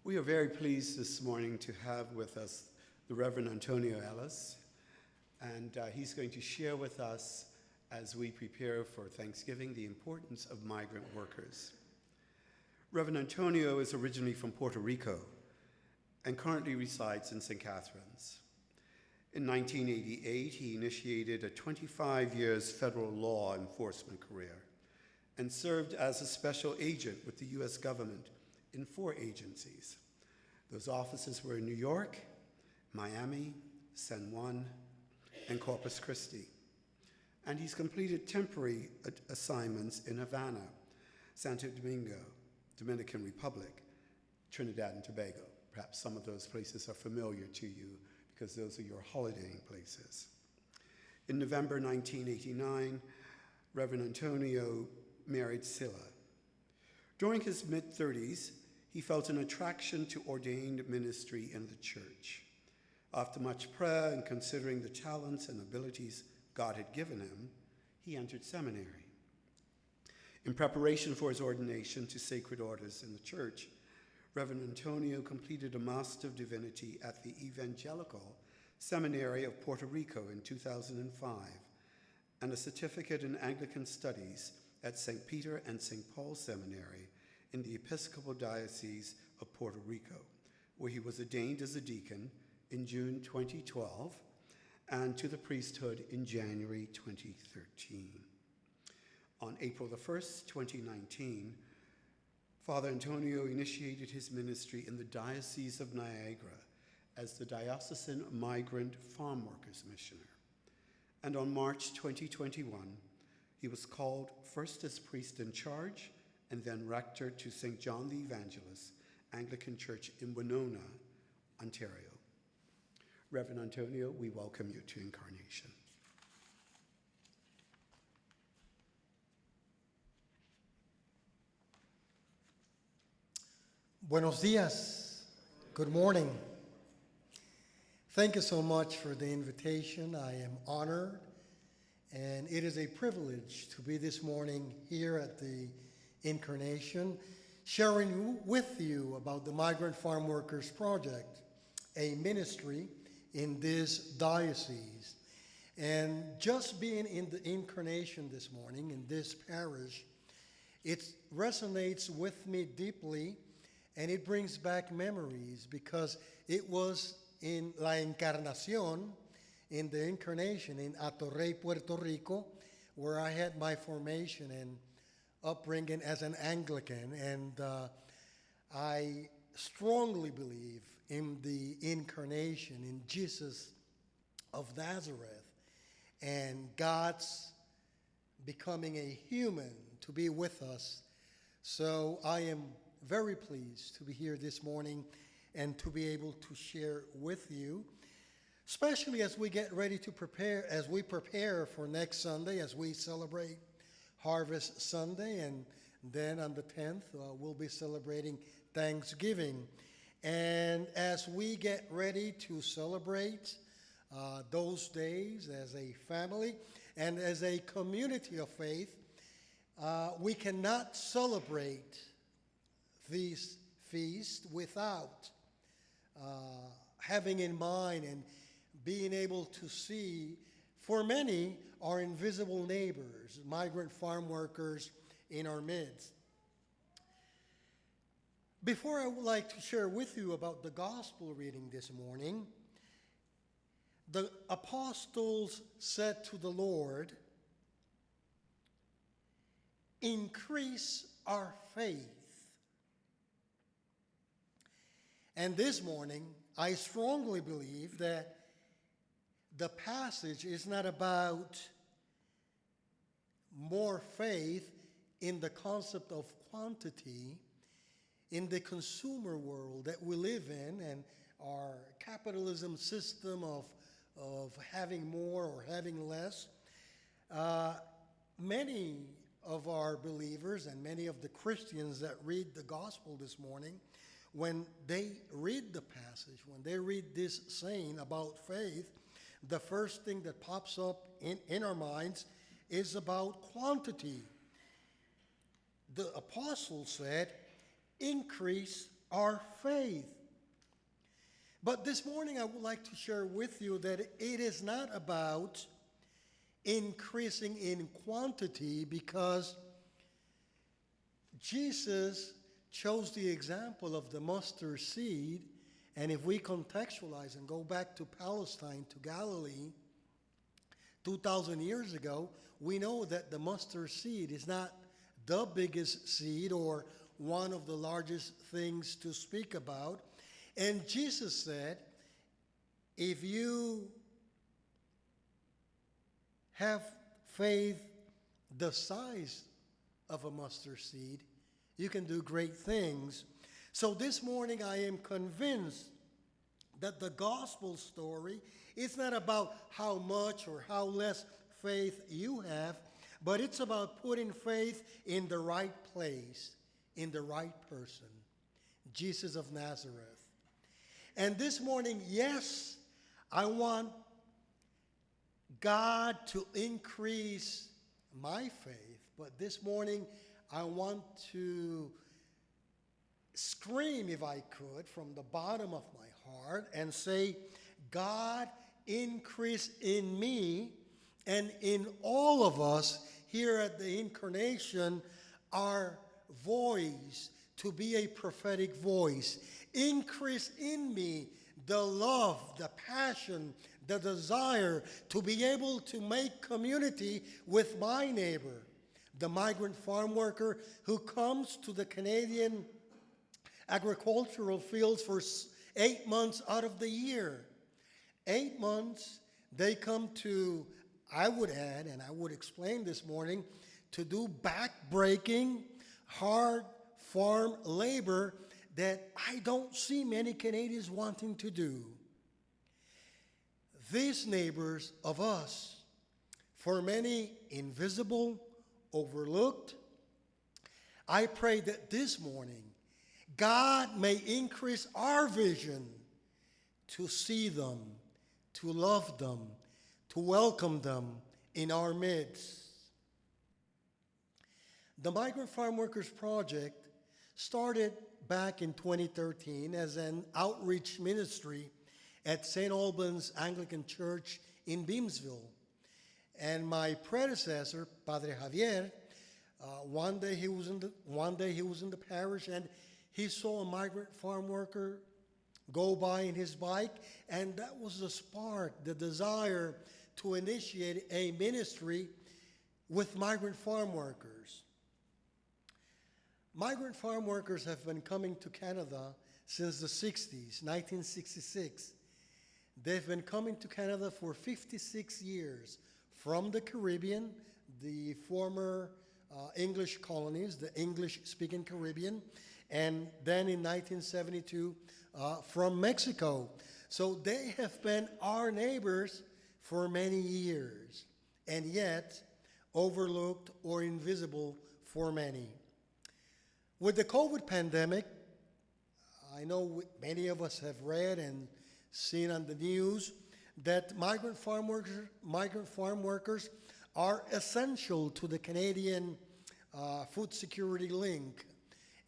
We are very pleased this morning to have with us the Rev Antonio Illas, and he's going to share with us as we prepare for Thanksgiving the importance of migrant workers. Rev Antonio is originally from Puerto Rico and currently resides in St. Catharines. In 1988, he initiated a 25 years federal law enforcement career and served as a special agent with the U.S. government in 4 agencies. Those offices were in New York, Miami, San Juan, and Corpus Christi. And he's completed temporary assignments in Havana, Santo Domingo, Dominican Republic, Trinidad and Tobago. Perhaps some of those places are familiar to you because those are your holidaying places. In November 1989, Reverend Antonio married Scylla. During his mid-30s, he felt an attraction to ordained ministry in the church. After much prayer and considering the talents and abilities God had given him, he entered seminary. In preparation for his ordination to sacred orders in the church, Reverend Antonio completed a Master of Divinity at the Evangelical Seminary of Puerto Rico in 2005 and a certificate in Anglican Studies at St. Peter and St. Paul Seminary in the Episcopal Diocese of Puerto Rico, where he was ordained as a deacon in June 2012 and to the priesthood in January 2013. On April the 1st, 2019, Father Antonio initiated his ministry in the Diocese of Niagara as the Diocesan Migrant Farm Workers Missioner. And on March 2021, he was called first as priest in charge and then rector to St. John the Evangelist Anglican Church in Winona, Ontario. Reverend Antonio, we welcome you to Incarnation. Buenos dias. Good morning. Thank you so much for the invitation. I am honored, and it is a privilege to be this morning here at the Incarnation, sharing with you about the Migrant Farm Workers Project, a ministry in this diocese. And just being in the Incarnation this morning, in this parish, it resonates with me deeply, and it brings back memories because it was in La Encarnación, in the Incarnation in Atorrey, Puerto Rico, where I had my formation and upbringing as an Anglican. And I strongly believe in the Incarnation, in Jesus of Nazareth, and God's becoming a human to be with us. So I am very pleased to be here this morning and to be able to share with you, especially as we get ready to prepare for next Sunday, as we celebrate Harvest Sunday, and then on the 10th, we'll be celebrating Thanksgiving. And as we get ready to celebrate those days as a family and as a community of faith, we cannot celebrate these feasts without having in mind and being able to see, for many, our invisible neighbors, migrant farm workers in our midst. Before I would like to share with you about the gospel reading this morning, the apostles said to the Lord, "Increase our faith." And this morning, I strongly believe that the passage is not about more faith in the concept of quantity in the consumer world that we live in and our capitalism system of having more or having less. Many of our believers and many of the Christians that read the gospel this morning, when they read the passage, when they read this saying about faith, the first thing that pops up in our minds is about quantity. The apostle said, "Increase our faith. But this morning I would like to share with you that it is not about increasing in quantity, because Jesus chose the example of the mustard seed. And if we contextualize and go back to Palestine, to Galilee, 2,000 years ago, we know that the mustard seed is not the biggest seed or one of the largest things to speak about. And Jesus said, if you have faith the size of a mustard seed, you can do great things. So this morning I am convinced that the gospel story is not about how much or how less faith you have, but it's about putting faith in the right place, in the right person, Jesus of Nazareth. And this morning, yes, I want God to increase my faith, but this morning I want to scream, if I could, from the bottom of my heart and say, God, increase in me and in all of us here at the Incarnation our voice to be a prophetic voice. Increase in me the love, the passion, the desire to be able to make community with my neighbor, the migrant farm worker who comes to the Canadian agricultural fields for 8 months out of the year. 8 months, they come to, I would add, and I would explain this morning, to do back-breaking, hard farm labor that I don't see many Canadians wanting to do. These neighbors of us, for many invisible, overlooked, I pray that this morning God may increase our vision to see them, to love them, to welcome them in our midst. The Migrant Farm Workers Project started back in 2013 as an outreach ministry at St. Albans Anglican Church in Beamsville. And my predecessor, Padre Javier, one day he was in the parish, and he saw a migrant farm worker go by in his bike, and that was the spark, the desire to initiate a ministry with migrant farm workers. Migrant farm workers have been coming to Canada since the 60s, 1966. They've been coming to Canada for 56 years from the Caribbean, the former English colonies, the English-speaking Caribbean, and then in 1972 from Mexico. So they have been our neighbors for many years, and yet overlooked or invisible for many. With the COVID pandemic, I know many of us have read and seen on the news that migrant farm workers are essential to the Canadian food security link.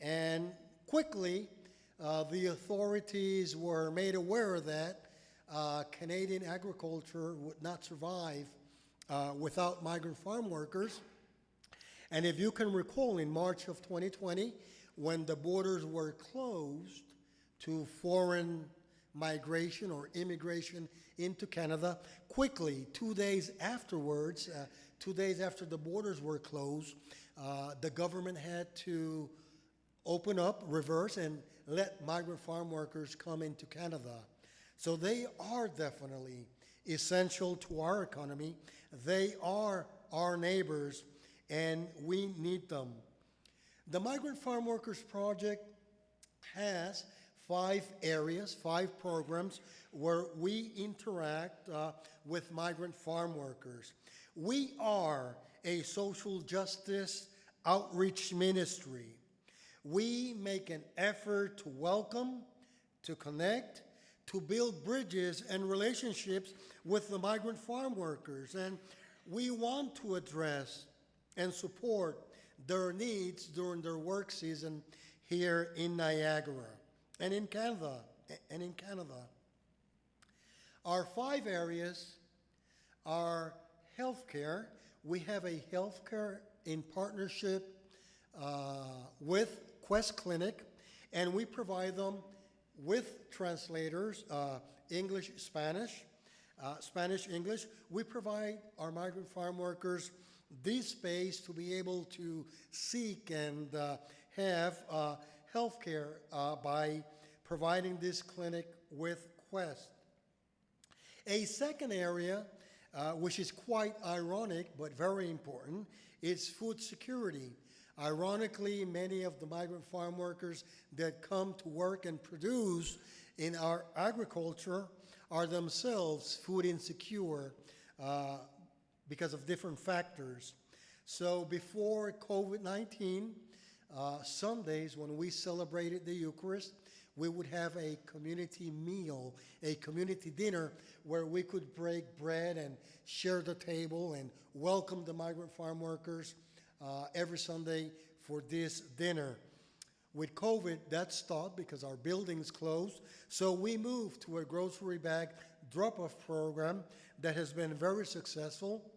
And quickly, the authorities were made aware that Canadian agriculture would not survive without migrant farm workers. And if you can recall, in March of 2020, when the borders were closed to foreign migration or immigration into Canada, quickly, 2 days afterwards, 2 days after the borders were closed, the government had to open up, reverse, and let migrant farm workers come into Canada. So they are definitely essential to our economy. They are our neighbors, and we need them. The Migrant Farm Workers Project has 5 areas, 5 programs where we interact with migrant farm workers. We are a social justice outreach ministry. We make an effort to welcome, to connect, to build bridges and relationships with the migrant farm workers. And we want to address and support their needs during their work season here in Niagara. and in Canada. And in Canada. Our 5 areas are healthcare. We have a healthcare in partnership with Quest Clinic, and we provide them with translators, English, Spanish, Spanish, English. We provide our migrant farm workers this space to be able to seek and have health care by providing this clinic with Quest. A second area, which is quite ironic but very important, is food security. Ironically, many of the migrant farm workers that come to work and produce in our agriculture are themselves food insecure because of different factors. So before COVID-19, Sundays when we celebrated the Eucharist, we would have a community meal, a community dinner where we could break bread and share the table and welcome the migrant farm workers every Sunday for this dinner. With COVID, that stopped because our buildings closed, so we moved to a grocery bag drop-off program that has been very successful,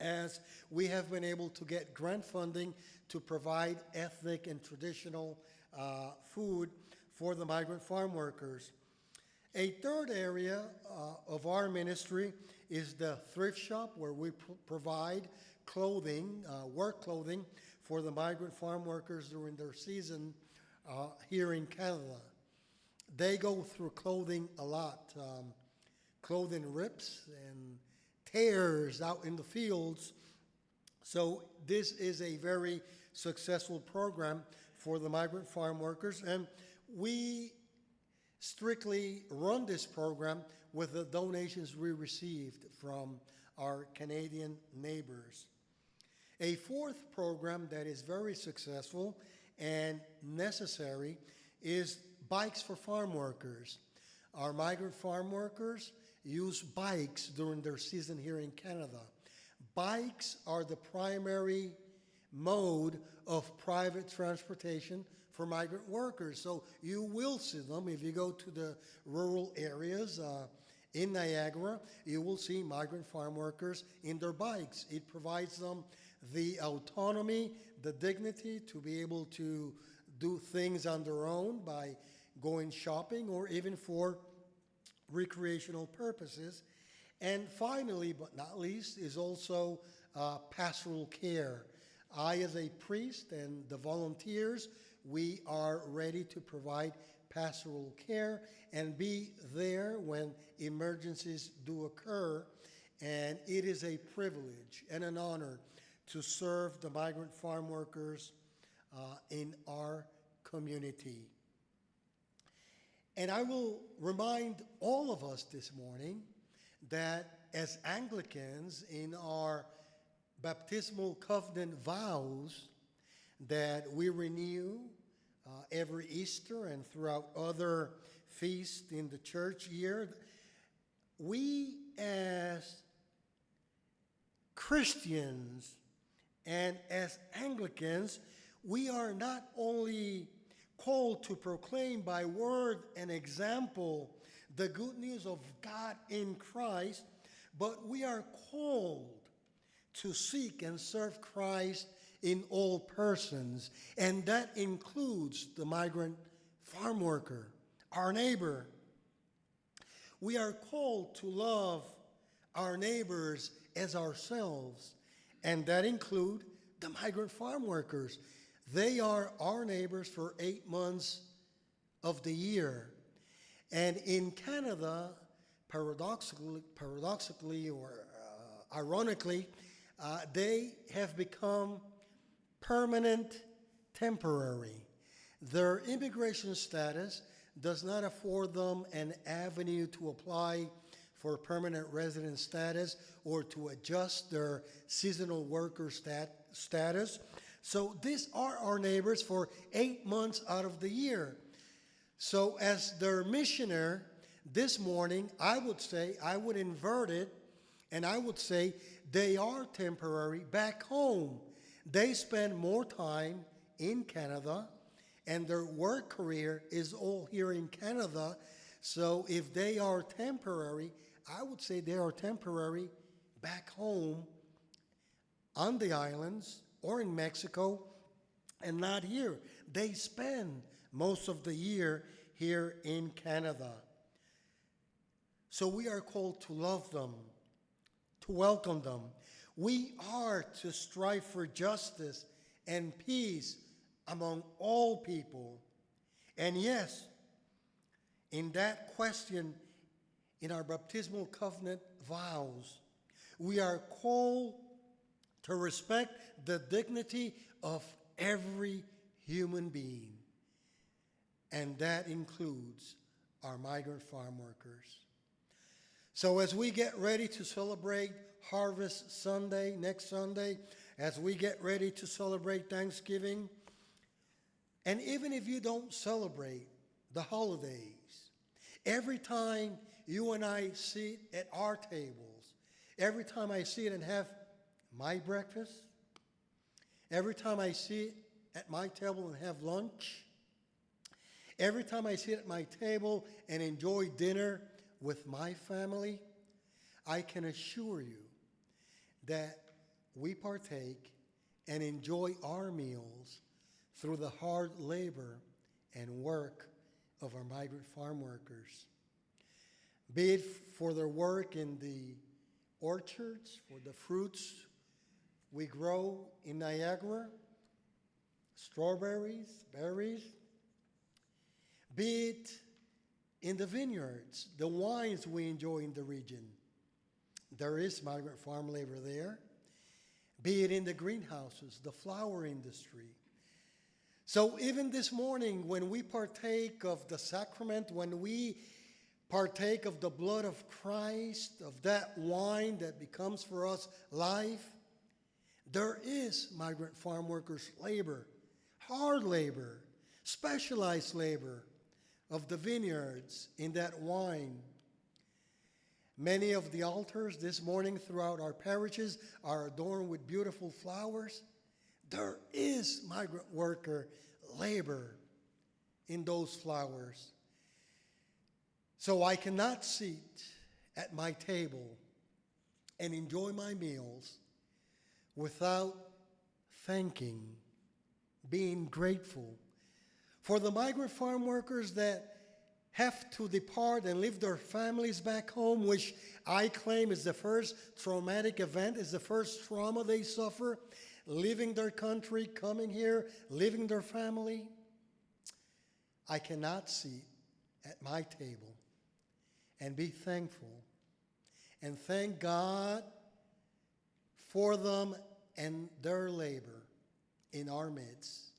as we have been able to get grant funding to provide ethnic and traditional food for the migrant farm workers. A third area of our ministry is the thrift shop, where we provide clothing, work clothing, for the migrant farm workers during their season here in Canada. They go through clothing a lot. Clothing rips and tears out in the fields. So this is a very successful program for the migrant farm workers, and we strictly run this program with the donations we received from our Canadian neighbors. A fourth program that is very successful and necessary is Bikes for Farm Workers. Our migrant farm workers use bikes during their season here in Canada. Bikes are the primary mode of private transportation for migrant workers. So you will see them if you go to the rural areas in Niagara. You will see migrant farm workers in their bikes. It provides them the autonomy, the dignity to be able to do things on their own by going shopping or even for recreational purposes. And finally, but not least, is also pastoral care. I, as a priest, and the volunteers, we are ready to provide pastoral care and be there when emergencies do occur. And it is a privilege and an honor to serve the migrant farm workers in our community. And I will remind all of us this morning that as Anglicans, in our baptismal covenant vows that we renew every Easter and throughout other feasts in the church year, we as Christians and as Anglicans, we are not only called to proclaim by word and example the good news of God in Christ, but we are called to seek and serve Christ in all persons, and that includes the migrant farm worker, our neighbor. We are called to love our neighbors as ourselves, and that includes the migrant farm workers. They are our neighbors for 8 months of the year. And in Canada, paradoxically or ironically, they have become permanent temporary. Their immigration status does not afford them an avenue to apply for permanent resident status or to adjust their seasonal worker status. So these are our neighbors for 8 months out of the year. So as their missioner this morning, I would invert it, and I would say they are temporary back home. They spend more time in Canada, and their work career is all here in Canada. So if they are temporary, I would say they are temporary back home on the islands or in Mexico and not here. They spend most of the year here in Canada. So we are called to love them, to welcome them. We are to strive for justice and peace among all people. And yes, in that question, in our baptismal covenant vows, we are called to respect the dignity of every human being. And that includes our migrant farm workers. So as we get ready to celebrate Harvest Sunday, next Sunday, as we get ready to celebrate Thanksgiving, and even if you don't celebrate the holidays, every time you and I sit at our tables, every time I sit and have my breakfast, every time I sit at my table and have lunch, every time I sit at my table and enjoy dinner with my family, I can assure you that we partake and enjoy our meals through the hard labor and work of our migrant farm workers. Be it for their work in the orchards, for the fruits we grow in Niagara, strawberries, berries, be it in the vineyards, the wines we enjoy in the region. There is migrant farm labor there. Be it in the greenhouses, the flower industry. So even this morning, when we partake of the sacrament, when we partake of the blood of Christ, of that wine that becomes for us life, there is migrant farm workers' labor, hard labor, specialized labor of the vineyards in that wine. Many of the altars this morning throughout our parishes are adorned with beautiful flowers. There is migrant worker labor in those flowers. So I cannot sit at my table and enjoy my meals without thanking, being grateful for the migrant farm workers that have to depart and leave their families back home, which I claim is the first traumatic event, is the first trauma they suffer, leaving their country, coming here, leaving their family. I cannot sit at my table and be thankful and thank God for them and their labor in our midst.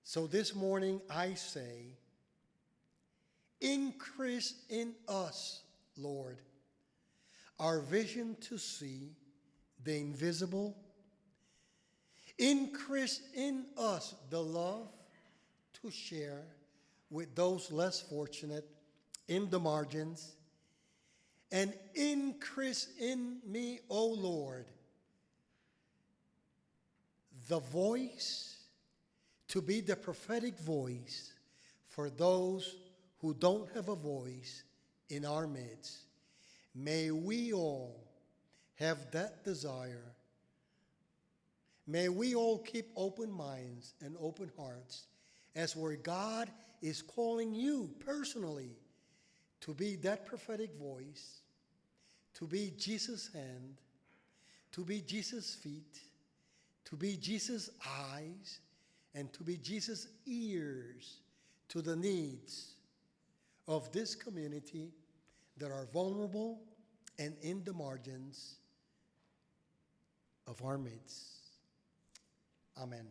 So this morning I say, increase in us, Lord, our vision to see the invisible. Increase in us the love to share with those less fortunate in the margins. And increase in me, O Lord, the voice to be the prophetic voice for those who don't have a voice in our midst. May we all have that desire. May we all keep open minds and open hearts as where God is calling you personally to be that prophetic voice, to be Jesus' hand, to be Jesus' feet, to be Jesus' eyes, and to be Jesus' ears to the needs of this community that are vulnerable and in the margins of our midst. Amen.